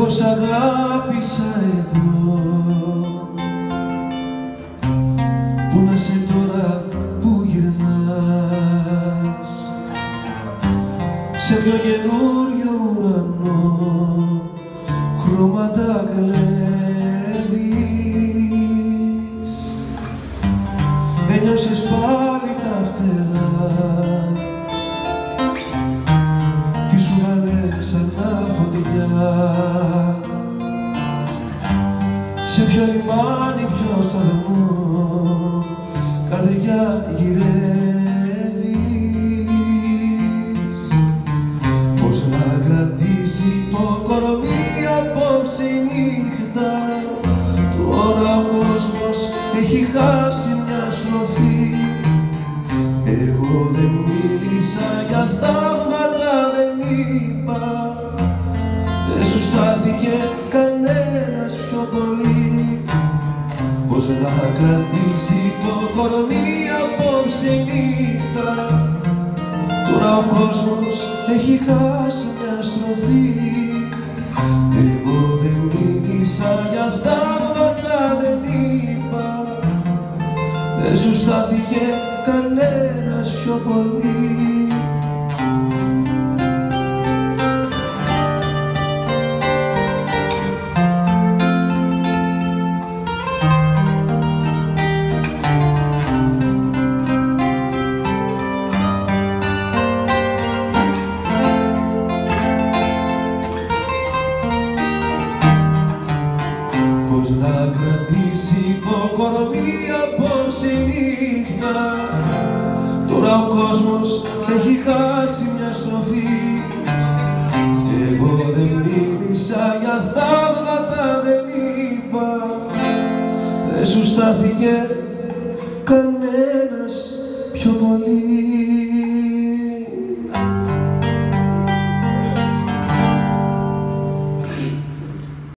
Εγώ σ' αγάπησα εδώ. Πού να σε τώρα που γυρνάς, σε πιο καινούριο ουρανό χρώματα κλέβεις. Ένιωσες πάλι τα φτερά, τι σου βάλε ξανά φωτιά, σε ποιο λιμάνι πιο σταθμό καρδιά γυρεύεις. Πώς να κρατήσει το κορμί απόψε η νύχτα, τώρα ο κόσμος έχει χάσει μια στροφή. Εγώ δεν μίλησα για θαύματα, δεν είπα, δεν σου στάθηκε κανένας πιο πολύ. Πώς να κρατήσει το κορμί απόψε η νύχτα, τώρα ο κόσμος έχει χάσει μια στροφή. Εγώ δεν μίλησα για θαύματα, δεν είπα, δεν σου στάθηκε κανένας πιο πολύ. Πώς να κρατήσει το κορμί απόψε η νύχτα, τώρα ο κόσμος έχει χάσει μια στροφή. Εγώ δεν μίλησα για θαύματα, δεν είπα, δεν σου στάθηκε